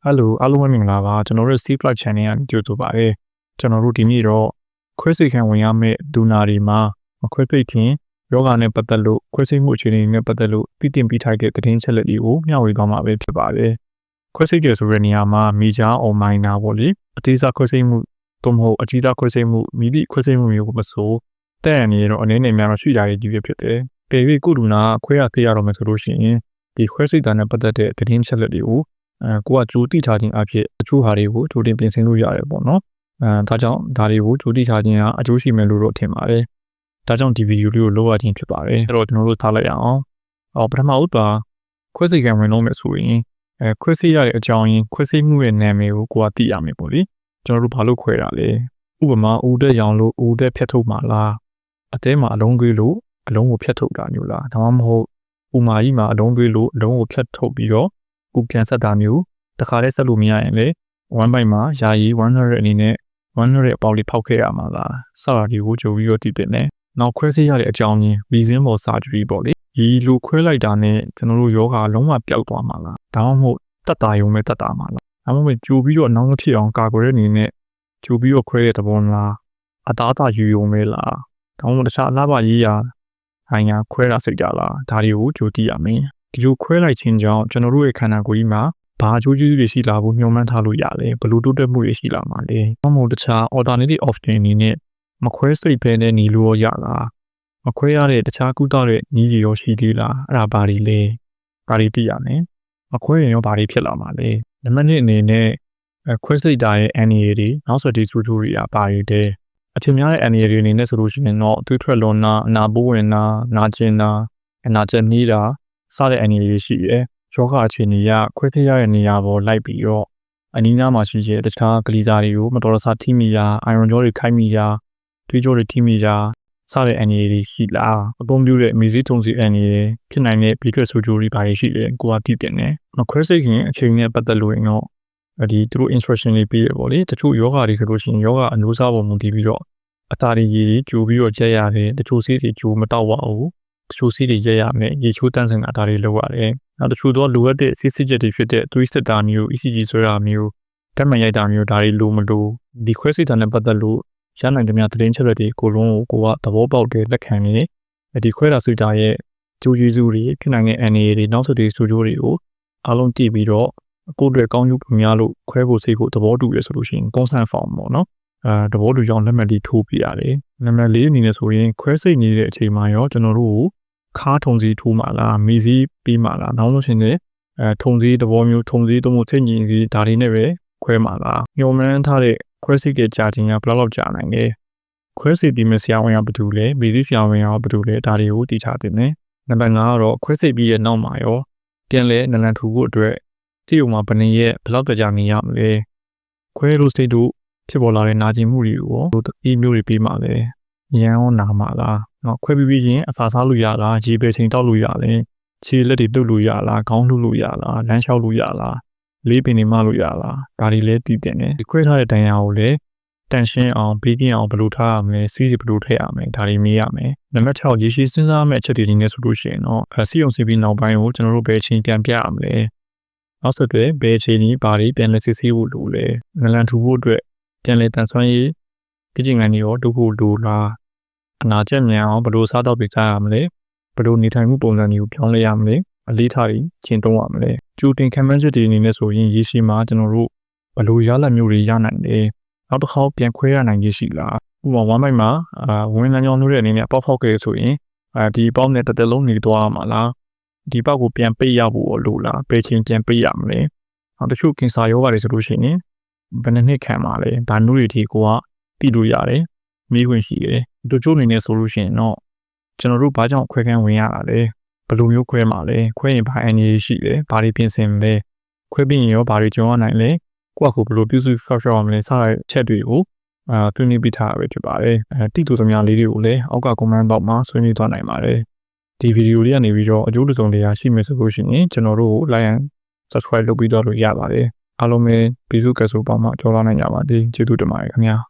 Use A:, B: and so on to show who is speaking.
A: Hello အားလုံးပဲမင်္ဂလာပါကျွန်တော်တို့ Steve Flight Channel ကနေကြိုဆိုပါရစေကျွန်တော်တို့ဒီနေ့တော့ခွဲစိတ်ခံဝင်ရမယ့်ဒူနာတွေမှာမခွဲပိတ်ခင်ယောဂနဲ့ပတ်သက်လို့ခွဲစိတ်မှုအခြေအနေနဲ့ပတ်သက်လို့ပြီးတင်ပြီးထိုက်တဲ့သတင်းချက်လက်တွေကိုမျှဝေသွားမှာပဲဖြစ်ပါတယ်ခွဲစိတ်ကြဆိုတဲ့နေရာမှာ major or minor ပေါ့လေအသေးစားခွဲစိတ်မှုသို့မဟုတ်အကြီးစားခွဲစိတ်မှုမိသည့်ခွဲစိတ်မှုမျိုးကိုမဆိုတဲ့အနေနဲ့တော့အနေနဲ့များတော့ရှိကြရည်ကြီးဖြစ်တယ်ပေပြီးကုဒူနာခွဲရခဲ့ရတော့မယ်ဆိုလို့ရှိရင်ဒီခွဲစိတ်တာနဲ့ပတ်သက်တဲ့သတင်းချက်လက်တွေကိုကိုကကြိုတိထားခြင်းအဖြစ်အချို့ဟာတွေကိုကြိုတင်ပြင်ဆင်လို့ရတယ်ပေါ့နော်ဒါကြောင့်ဒါတွေကိုကြိုတိထားခြင်းကအကျိုးရှိမယ်လို့တော့ထင်ပါတယ်ဒါကြောင့်ဒီဗီဒီယိုလေးကိုလုပ်ရခြင်းဖြစ်ပါတယ်အဲ့တော့ကျွန်တော်တို့ထားလိုက်ရအောင်ပထမဦးပါခွဲစိတ်ကံဝင်လို့မယ်ဆိုရင်ခွဲစိတ်ရတဲ့အကြောင်းရင်းခွဲစိတ်မှုရဲ့နာမည်ကိုကိုကသိရမယ်ပေါ့လေကျွန်တော်တို့ဘာလို့ခွဲတာလဲဥပမာဦးတက်ရောင်လို့ဦးတက်ဖြတ်ထုတ်မှာလားအသေးမှာအလုံးသွေးလို့အလုံးကိုဖြတ်ထုတ်တာမျိုးလားဒါမှမဟုတ်ဥမာကြီးမှာအလုံးသွေးလို့အလုံးကိုဖြတ်ထုတ်ပြီးတော့ကိုပြန်ဆက်တာမျိုးတခါတည်းဆက်လို့မရရင်လေ1 byte မှာယာယီ100အနေနဲ့100အပေါက်လေးဖောက်ခဲ့ရမှာလားစတာဒီကိုကြိုပြီးတော့တည်တယ်နဲ့နောက်ခွဲစိတ်ရတဲ့အကြောင်းရင်း reason for surgery ပေါ့လေဒီလိုခွဲလိုက်တာနဲ့ကျွန်တော်တို့ယောဂလုံးဝပျောက်သွားမှာလားဒါမှမဟုတ်တက်တာယုံပဲတက်တာမှာလားဒါမှမဟုတ်ကြိုပြီးတော့နောက်တစ်ဖြစ်အောင်ကာကွယ်တဲ့အနေနဲ့ကြိုပြီးတော့ခွဲတဲ့သဘောလားအသားသာယူယုံပဲလားဒါမှမဟုတ်တခြားအလားပါရေးရာဟိုင်ယာခွဲတာစိတ်ကြလားဒါတွေကိုကြိုတည်ရမယ်ဒီလိုခွဲလိုက်ခြင်းကြောင့်ကျွန်တော်တို့ရဲ့ခန္ဓာကိုယ်ကြီးမှာဘာအကျိုးကျေးဇူးတွေရှိလာဖို့ညှော်မှန်းထားလို့ရလဲဘလို့တိုးတက်မှုတွေရှိလာမှာလဲဘာမှမဟုတ်တခြား alternative option အနေနဲ့မခွဲစိတ်ပဲနဲ့ညီလို့ရလားမခွဲရတဲ့တခြားကုသတဲ့ညီကြီးရောရှိသေးလားအဲ့ဒါဘာတွေလဲဘာတွေသိရမယ်မခွဲရင်ရောဘာတွေဖြစ်လာမှာလဲနံပါတ်1အနေနဲ့ခွဲစိတ်တာရဲ့ NA တွေနောက်ဆက်ဒီစူတူတွေကဘာတွေလဲအထင်များတဲ့ NA တွေအနေနဲ့ဆိုလို့ရှိရင်တော့သွေးထွက်လွန်တာအနာပိုးဝင်တာနာကျင်တာအနာကျက်နေတာစတဲ့အနေတွေရှိရဲယောဂအခြေအနေရခွဲစိတ်ရတဲ့နေရာပေါ်လိုက်ပြီးတော့အနီးနားမှာရှိတဲ့တခြားကလေးစားတွေကိုမတော်တဆထိမိရာအိုင်ရွန်ကြောတွေခိုက်မိရာသွေးကြောတွေထိမိရာစတဲ့အနေတွေရှိလားအသုံးပြုတဲ့မီဇီထုံစီအနေဖြစ်နိုင်တဲ့ဘီတွက်ဆူဂျိုတွေဘာတွေရှိလဲကိုကသိတယ်နဲ့မခွဲစိတ်ခင်အချိန်နဲ့ပတ်သက်လို့ရင်တော့ဒီသူတို့ instruction တွေပေးရပေါ့လေတချို့ယောဂတွေဆိုလို့ရှိရင်ယောဂအမျိုးအစားပေါ်မူတည်ပြီးတော့အသားတွေကြီးကြိုပြီးတော့ကျက်ရတယ်တချို့ဆေးတွေကြိုမတောက်ပါဘူးတချို့စီးတွေရရမယ်ရေချိုးတန်းစင်တာဒါတွေလုပ်ရတယ်နောက်တချို့တော့လိုအပ်တဲ့စစ်စစ်ချက်တွေဖြစ်တဲ့သွေးစစ်တာမျိုး ECG ဆွဲတာမျိုးဓာတ်မှန်ရိုက်တာမျိုးဒါတွေလိုမလို့ဒီခွဲစိတ်တာနဲ့ပတ်သက်လို့ရနိုင်တဲ့များသတင်းချက်တွေကိုလုံးကိုကသဘောပေါက်တဲ့လက်ခံနေဒီခွဲတာစိတ်တာရဲ့ကျိုးကျေးဇူးတွေဖြစ်နိုင်တဲ့ NA တွေနောက်ဆက်တွဲစူးကျိုးတွေကိုအားလုံးတည်ပြီးတော့ကိုယ့်အတွက်ကောင်းကျိုးပုံများလို့ခွဲဖို့စိတ်ဖို့သဘောတူရဆိုလို့ရှိရင် consent form ပေါ့နော်သဘောတူကြောင်းလက်မှတ်လေးထိုးပြရတယ်နံပါတ်4အနေနဲ့ဆိုရင်ခွဲစိတ်နေတဲ့အချိန်မှာရောကျွန်တော်တို့ခါထုံစီထိုးမှလားမီစီပြီးမှလားနောက်လို့ရှိရင်ထုံစီသဘောမျိုးထုံစီတို့မျိုးသိညင်ကြီးဒါတွေနဲ့ပဲခွဲမှလားညှော်မှန်းထားတဲ့ခွဲစိတ်ရဲ့ကြာခြင်းကဘယ်လောက်ကြာနိုင်လဲခွဲစိတ်ပြီးမဆရာဝန်ကဘာလုပ်လဲမီစီဆရာဝန်ကဘာလုပ်လဲဒါတွေကိုသိထားတယ်နဲ့နံပါတ်5ကတော့ခွဲစိတ်ပြီးရဲ့နောက်မှာရောပြန်လဲနလန်ထူဖို့အတွက်တိကျမှာဘယ်နည်းရဲ့ဘယ်လောက်ကြာနေရမလဲခွဲလို့စိတ်တို့ဖြစ်ပေါ်လာတဲ့နာကျင်မှုတွေကိုဒီမျိုးတွေပြီးမှလဲရန်ရောနာမှလားနော်ခွဲပြီးရင်အစာစားလို့ရလားရေပဲချိန်တောက်လို့ရလဲခြေလက်တွေပြုတ်လို့ရလားခေါင်းလှုပ်လို့ရလားလမ်းလျှောက်လို့ရလားလေးပင်တွေမလို့ရလားဒါတွေလည်းတည်တယ်နဲ့ခွဲထားတဲ့တန်ရာကိုလည်းတန်ရှင်းအောင်ဘေးကင်းအောင်ဘယ်လိုထားရမလဲစီးတွေဘယ်လိုထည့်ရမလဲဒါတွေမေးရမယ်နံပါတ်6ရေရှည်စဉ်းစားမယ့်အချက်တွေဒီနေ့ဆိုလို့ရှိရင်တော့စီအောင်စီပြီးနောက်ပိုင်းကိုကျွန်တော်တို့ဘယ်ချိန်ပြန်ပြရမလဲနောက်ဆက်တွဲဘယ်ချိန်ကြီးဘာတွေပြန်လဲစစ်ဆေးဖို့လိုလဲနလန်ထူဖို့အတွက်ပြန်လဲတန်ဆွမ်းရေးကြည့်ငန်းတွေရောတို့ဖို့လိုလားအနာကျက်မြန်အောင်ဘယ်လိုစားတော့ပြကြရမလဲဘယ်လိုနေထိုင်မှုပုံစံတွေကိုပြောင်းလဲရမလဲအလေးထားပြီးကျင့်သုံးရမလဲကြိုတင်ခံမှန်းချက်တွေအနေနဲ့ဆိုရင်ရေရှည်မှာကျွန်တော်တို့ဘယ်လိုရလဒ်မျိုးတွေရနိုင်လဲနောက်တစ်ခါပြန်ခွဲရနိုင်ရရှိလားဥပမာ1 byte မှာဝင်လမ်းကြောင်းလို့တဲ့အနေနဲ့ပေါက်ဖောက်ခဲ့ဆိုရင်ဒီပေါက်နဲ့တစ်သက်လုံးနေသွားရမှာလားဒီပေါက်ကိုပြန်ပိတ်ရဖို့လိုလားဘယ်ချိန်ပြန်ပိတ်ရမလဲနောက်တချို့ကင်ဆာယောဂတွေဆိုလို့ရှိရင်ဘယ်နှစ်ခံပါလဲဒါမျိုးတွေဒီကိုကပြီးလို့ရတယ်မိခွင့်ရှိတယ်တို့ချို့အနေနဲ့ဆိုလို့ရှိရင်တော့ကျွန်တော်တို့ဘာကြောင့်ခွဲခန်းဝင်ရတာလဲဘယ်လိုမျိုးခွဲမှာလဲခွဲရင်ဘာအနေရှိလဲဘာတွေပြင်ဆင်မလဲခွဲပြီးရင်ရောဘာတွေကြုံရနိုင်လဲကိုယ့်အကူဘယ်လိုပြုစုဖောက်ရှောက်ရမလဲစတဲ့ချက်တွေကိုတွင်းနေပြထားရပဲဖြစ်ပါတယ်တိတူသမျှလေးတွေကိုလည်းအောက်က comment box မှာဆွေးနွေးသွားနိုင်ပါတယ်ဒီဗီဒီယိုလေးကနေပြီးတော့အကျိုးစုံတွေရရှိမယ်ဆိုလို့ရှိရင်ကျွန်တော်တို့ကို like and subscribe လုပ်ပြီးတော့လို့ရပါတယ်အားလုံးပဲပြည်စုကဆိုပေါင်းမှာကြော်လာနိုင်ကြပါသည်ကျေးဇူးတင်ပါတယ်ခင်ဗျာ